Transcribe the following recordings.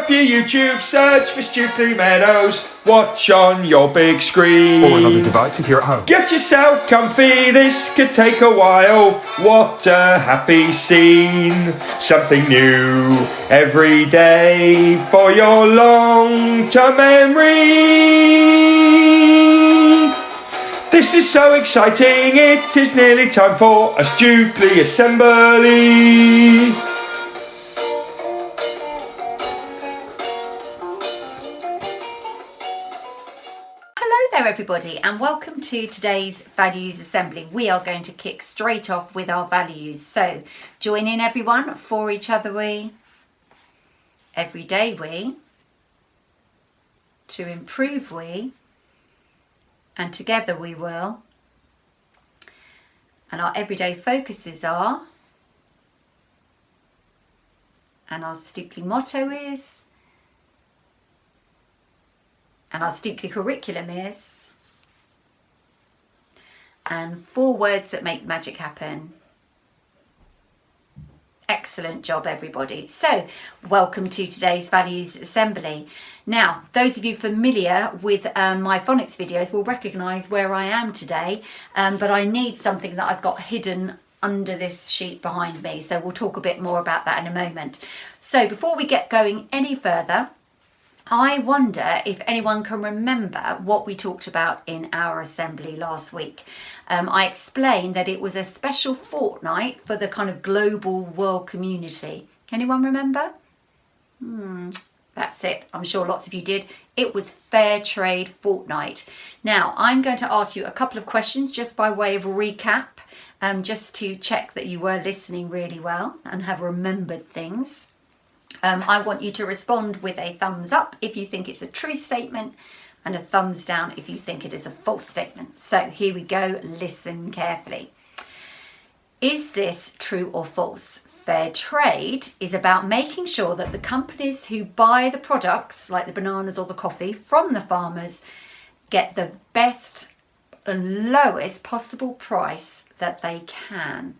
up your YouTube, search for Stukeley Meadows, watch on your big screen. Or another device if you're at home. Get yourself comfy, this could take a while. What a happy scene. Something new every day for your long-term memory. This is so exciting, it is nearly time for a Stukeley assembly. Hello everybody, and welcome to today's values assembly. We are going to kick straight off with our values. So join in everyone. For each other we, every day we, to improve we, and together we will. And our everyday focuses are, and our Stukeley motto is, and our Stukeley curriculum is, and 4 words that make magic happen. Excellent job, everybody. So, welcome to today's values assembly. Now, those of you familiar with my phonics videos will recognise where I am today, but I need something that I've got hidden under this sheet behind me. So we'll talk a bit more about that in a moment. So before we get going any further, I wonder if anyone can remember what we talked about in our assembly last week. I explained that it was a special fortnight for the kind of global world community. Anyone remember? That's it. I'm sure lots of you did. It was Fair Trade Fortnight. Now, I'm going to ask you a couple of questions just by way of recap, just to check that you were listening really well and have remembered things. I want you to respond with a thumbs up if you think it's a true statement and a thumbs down if you think it is a false statement. So here we go, listen carefully. Is this true or false? Fair trade is about making sure that the companies who buy the products, like the bananas or the coffee, from the farmers get the best and lowest possible price that they can.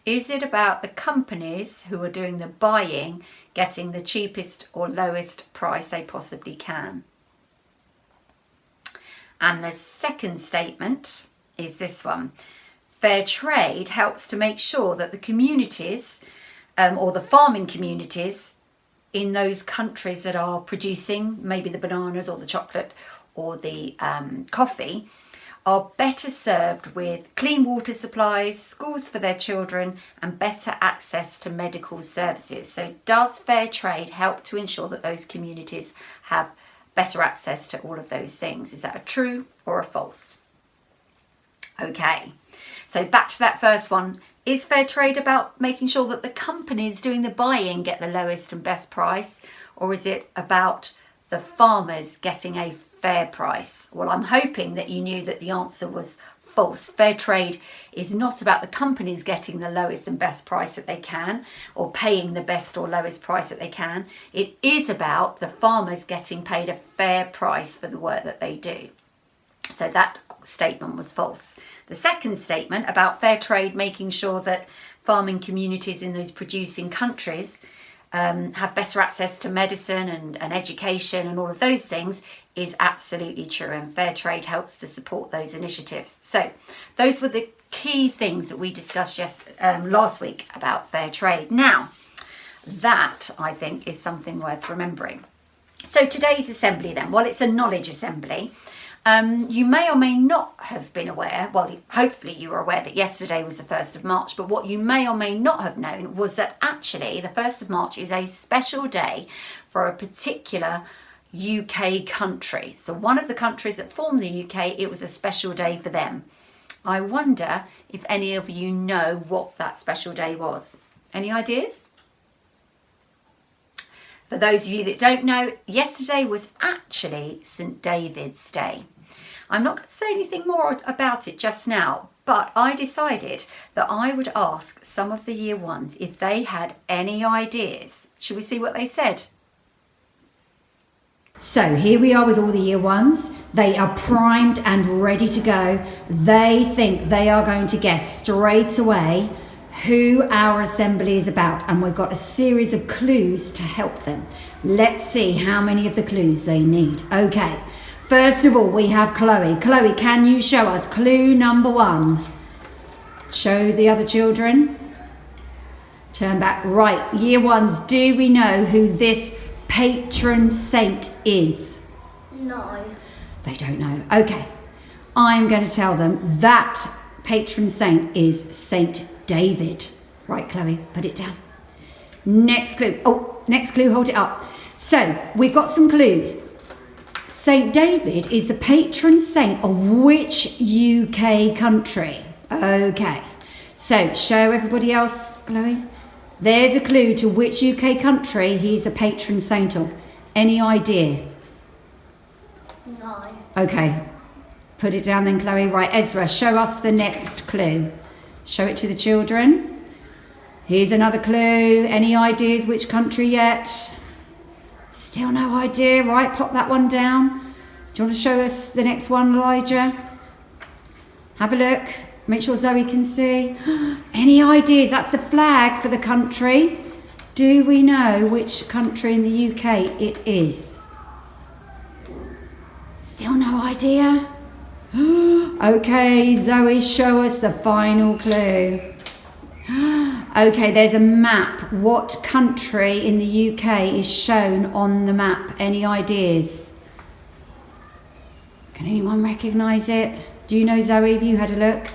Is it about the companies who are doing the buying getting the cheapest or lowest price they possibly can? And the second statement is this one. Fair trade helps to make sure that the communities or the farming communities in those countries that are producing maybe the bananas or the chocolate or the coffee are better served with clean water supplies, schools for their children, and better access to medical services. So does fair trade help to ensure that those communities have better access to all of those things? Is that a true or a false? Okay, so back to that first one. Is fair trade about making sure that the companies doing the buying get the lowest and best price, or is it about the farmers getting a fair price? Well, I'm hoping that you knew that the answer was false. Fair trade is not about the companies getting the lowest and best price that they can, or paying the best or lowest price that they can. It is about the farmers getting paid a fair price for the work that they do. So that statement was false. The second statement about fair trade making sure that farming communities in those producing countries have better access to medicine and education and all of those things is absolutely true, and fair trade helps to support those initiatives. So those were the key things that we discussed last week about fair trade. Now, that I think is something worth remembering. So today's assembly then, well, it's a knowledge assembly. You may or may not have been aware, well, hopefully you were aware that yesterday was the 1st of March, but what you may or may not have known was that actually the 1st of March is a special day for a particular UK country. So one of the countries that formed the UK, it was a special day for them. I wonder if any of you know what that special day was. Any ideas? For those of you that don't know, yesterday was actually St. David's Day. I'm not going to say anything more about it just now, but I decided that I would ask some of the year ones if they had any ideas. Shall we see what they said? So here we are with all the year ones. They are primed and ready to go. They think they are going to guess straight away who our assembly is about, and we've got a series of clues to help them. Let's see how many of the clues they need. Okay, first of all, we have Chloe. Chloe, can you show us clue number 1? Show the other children. Turn back. Right, year 1s, do we know who this patron saint is? No. They don't know. Okay, I'm going to tell them that patron saint is Saint David. Right, Chloe, put it down. Next clue. Oh, next clue, hold it up. So, we've got some clues. Saint David is the patron saint of which UK country? Okay, so show everybody else, Chloe. There's a clue to which UK country he's a patron saint of. Any idea? No. Okay, put it down then, Chloe. Right, Ezra, show us the next clue. Show it to the children. Here's another clue. Any ideas which country yet? Still no idea. Right, pop that one down. Do you want to show us the next one, Elijah? Have a look. Make sure Zoe can see. Any ideas? That's the flag for the country. Do we know which country in the UK it is? Still no idea? Okay, Zoe, show us the final clue. Okay, there's a map. What country in the UK is shown on the map? Any ideas? Can anyone recognise it? Do you know, Zoe, have you had a look?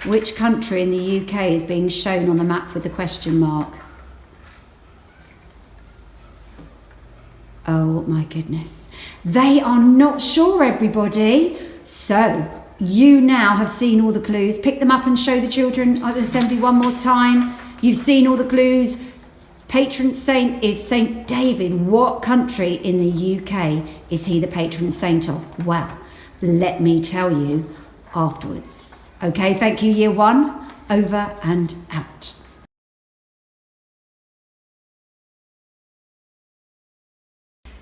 Which country in the UK is being shown on the map with the question mark? Oh my goodness. They are not sure, everybody. So, you now have seen all the clues. Pick them up and show the children at the assembly one more time. You've seen all the clues. Patron saint is Saint David. What country in the UK is he the patron saint of? Well, let me tell you afterwards. Okay, thank you, year 1. Over and out.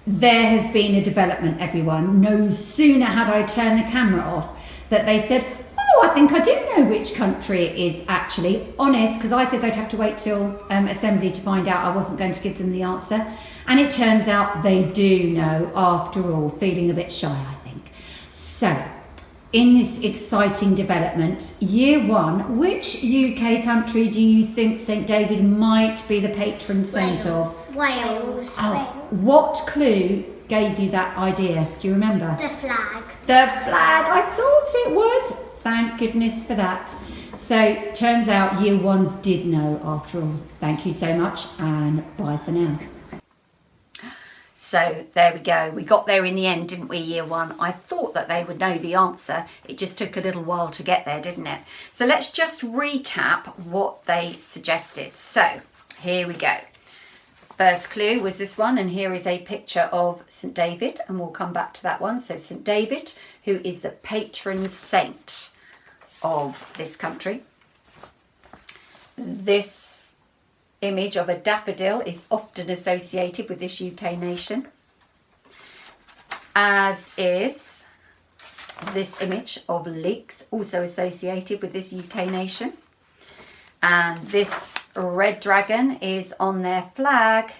There has been a development, everyone. No sooner had I turned the camera off that they said, oh, I think I do know which country it is actually. Honest, because I said they'd have to wait till assembly to find out. I wasn't going to give them the answer. And it turns out they do know after all, feeling a bit shy, I think. So, in this exciting development, year 1, which UK country do you think St David might be the patron saint of? Wales. Oh, what clue gave you that idea? Do you remember? The flag. The flag, I thought it would. Thank goodness for that. So, turns out year 1s did know after all. Thank you so much and bye for now. So there we go. We got there in the end, didn't we, year 1? I thought that they would know the answer. It just took a little while to get there, didn't it? So let's just recap what they suggested. So here we go. First clue was this one, and here is a picture of St David, and we'll come back to that one. So St David, who is the patron saint of this country. This image of a daffodil is often associated with this UK nation, as is this image of leeks, also associated with this UK nation. And this red dragon is on their flag,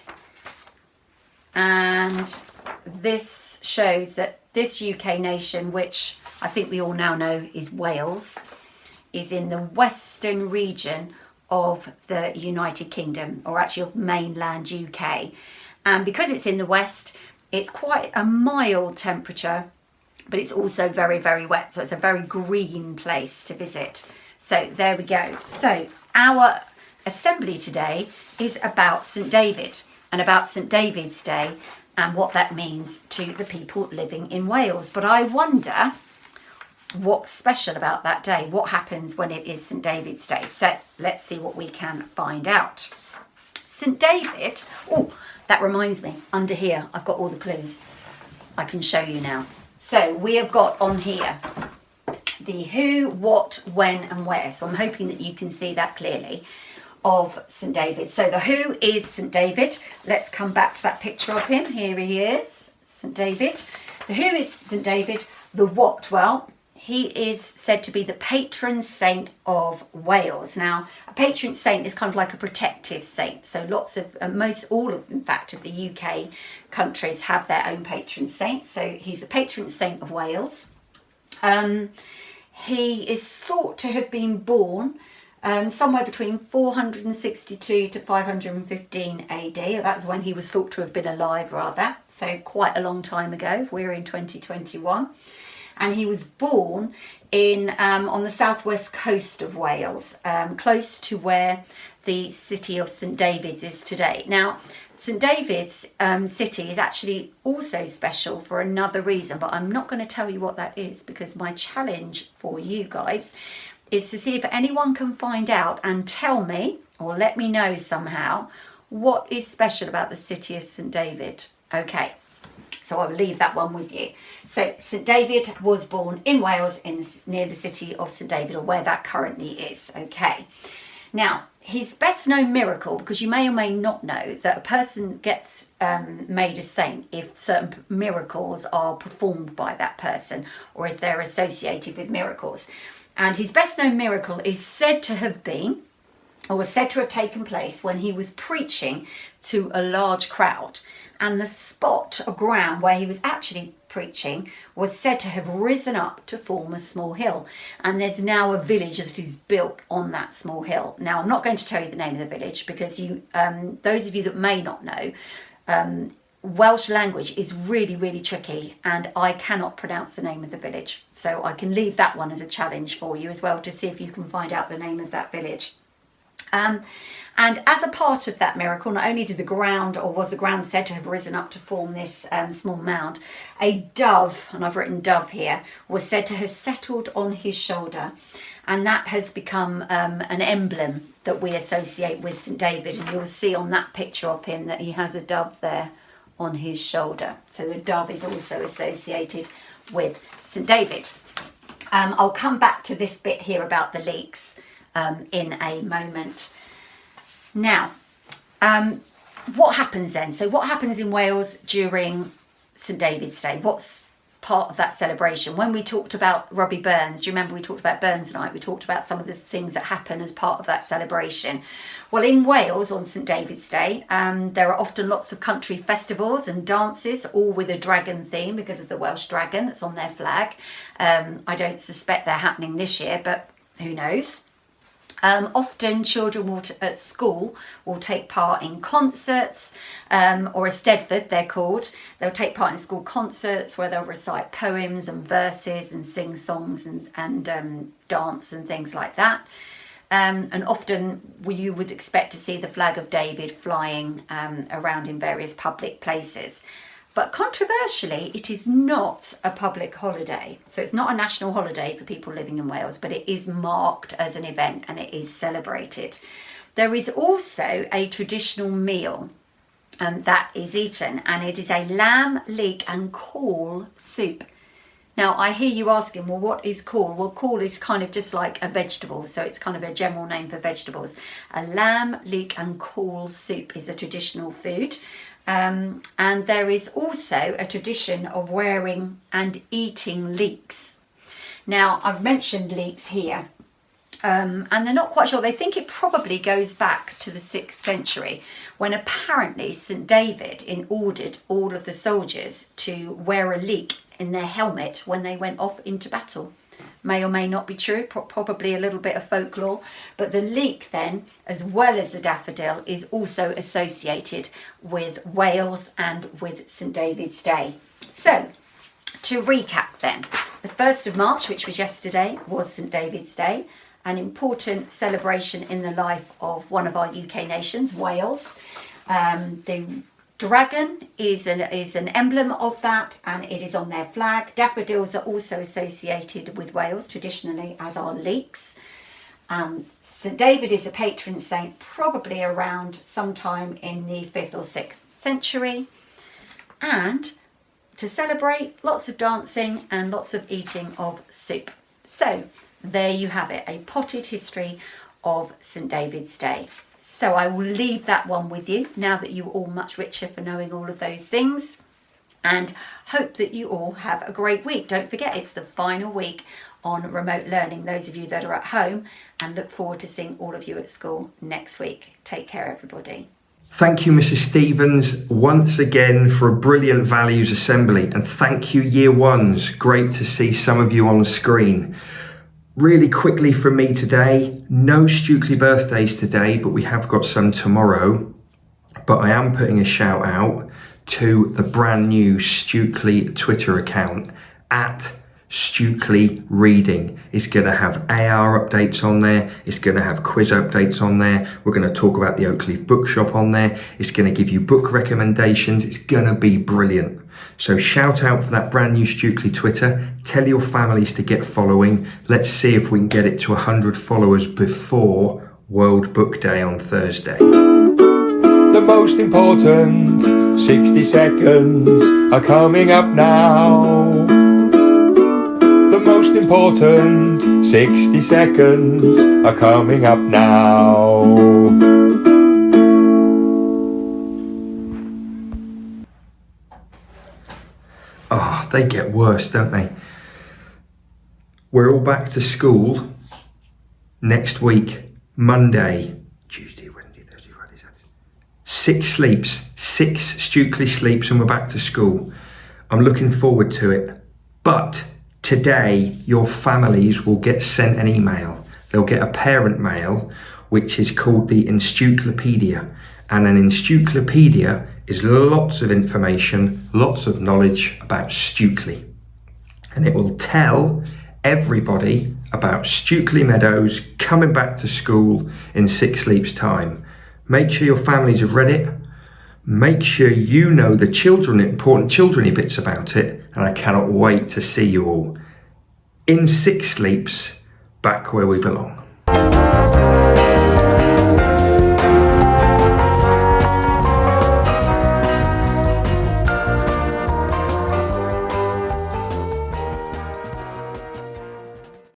and this shows that this UK nation, which I think we all now know is Wales, is in the western region of the United Kingdom, or actually of mainland UK. And because it's in the west, it's quite a mild temperature, but it's also very, very wet. So it's a very green place to visit. So there we go. So our assembly today is about St David and about St David's Day and what that means to the people living in Wales. But I wonder what's special about that day. What happens when it is St David's Day? So let's see what we can find out. St David, oh, that reminds me, under here I've got all the clues I can show you now. So we have got on here the who, what, when and where. So I'm hoping that you can see that clearly of St David. So the who is St David. Let's come back to that picture of him. Here he is, St David. The who is St David. The what, well, he is said to be the patron saint of Wales. Now, a patron saint is kind of like a protective saint. So lots of, in fact, of the UK countries have their own patron saint. So he's the patron saint of Wales. He is thought to have been born somewhere between 462 to 515 AD. That's when he was thought to have been alive, rather. So quite a long time ago. We're in 2021. And he was born in on the southwest coast of Wales, close to where the city of St David's is today. Now, St David's city is actually also special for another reason, but I'm not going to tell you what that is, because my challenge for you guys is to see if anyone can find out and tell me, or let me know somehow, what is special about the city of St David. Okay. So I will leave that one with you. So St David was born in Wales, near the city of St David, or where that currently is. Okay. Now, his best known miracle, because you may or may not know that a person gets made a saint if certain miracles are performed by that person, or if they're associated with miracles. And his best known miracle is said to have been, or was said to have taken place, when he was preaching to a large crowd. And the spot of ground where he was actually preaching was said to have risen up to form a small hill. And there's now a village that is built on that small hill. Now, I'm not going to tell you the name of the village, because those of you that may not know, Welsh language is really, really tricky, and I cannot pronounce the name of the village. So I can leave that one as a challenge for you as well, to see if you can find out the name of that village. And as a part of that miracle, not only did the ground, or was the ground said to have risen up to form this small mound, a dove, and I've written dove here, was said to have settled on his shoulder. And that has become an emblem that we associate with St David. And you'll see on that picture of him that he has a dove there on his shoulder. So the dove is also associated with St David. I'll come back to this bit here about the leeks in a moment. Now, what happens then? So what happens in Wales during St David's Day? What's part of that celebration? When we talked about Robbie Burns, do you remember we talked about Burns Night? We talked about some of the things that happen as part of that celebration. Well, in Wales on St David's Day, there are often lots of country festivals and dances, all with a dragon theme because of the Welsh dragon that's on their flag. I don't suspect they're happening this year, but who knows? Often children at school will take part in concerts, or Eisteddfod they're called. They'll take part in school concerts where they'll recite poems and verses and sing songs and dance and things like that. And often you would expect to see the flag of David flying around in various public places. But controversially, it is not a public holiday. So it's not a national holiday for people living in Wales, but it is marked as an event and it is celebrated. There is also a traditional meal that is eaten, and it is a lamb, leek and caul soup. Now, I hear you asking, well, what is caul? Well, caul is kind of just like a vegetable, so it's kind of a general name for vegetables. A lamb, leek and caul soup is a traditional food. And there is also a tradition of wearing and eating leeks. Now, I've mentioned leeks here, and they're not quite sure. They think it probably goes back to the 6th century, when apparently St David ordered all of the soldiers to wear a leek in their helmet when they went off into battle. May or may not be true, probably a little bit of folklore, but the leek then, as well as the daffodil, is also associated with Wales and with St David's Day. So, to recap then, the 1st of March, which was yesterday, was St David's Day, an important celebration in the life of one of our UK nations, Wales. The dragon is an emblem of that, and it is on their flag. Daffodils are also associated with Wales traditionally, as are leeks. St David is a patron saint, probably around sometime in the 5th or 6th century. And to celebrate, lots of dancing and lots of eating of soup. So there you have it, a potted history of St David's Day. So I will leave that one with you now that you're all much richer for knowing all of those things. and hope that you all have a great week. Don't forget, it's the final week on remote learning, those of you that are at home, and look forward to seeing all of you at school next week. Take care, everybody. Thank you, Mrs. Stevens, once again for a brilliant values assembly, and thank you, Year Ones. Great to see some of you on the screen. Really quickly from me today, no Stukeley birthdays today, but we have got some tomorrow. But I am putting a shout out to the brand new Stukeley Twitter account at Stukeley Reading. It's going to have AR updates on there. It's going to have quiz updates on there. We're going to talk about the Oakleaf Bookshop on there. It's going to give you book recommendations. It's going to be brilliant. So shout out for that brand new Stukeley Twitter. Tell your families to get following. Let's see if we can get it to 100 followers before World Book Day on Thursday. The most important 60 seconds are coming up now. The most important 60 seconds are coming up now. Oh, they get worse, don't they? We're all back to school next week, Monday, Tuesday, Wednesday, Thursday, Friday, Saturday. 6 Stukeley sleeps, and we're back to school. I'm looking forward to it. But today, your families will get sent an email. They'll get a parent mail, which is called the Encyclopedia. And an encyclopedia is lots of information, lots of knowledge about Stukeley. And it will tell everybody about Stukeley Meadows coming back to school in 6 sleeps time. Make sure your families have read it. Make sure you know the important children-y bits about it. And I cannot wait to see you all in 6 sleeps back where we belong.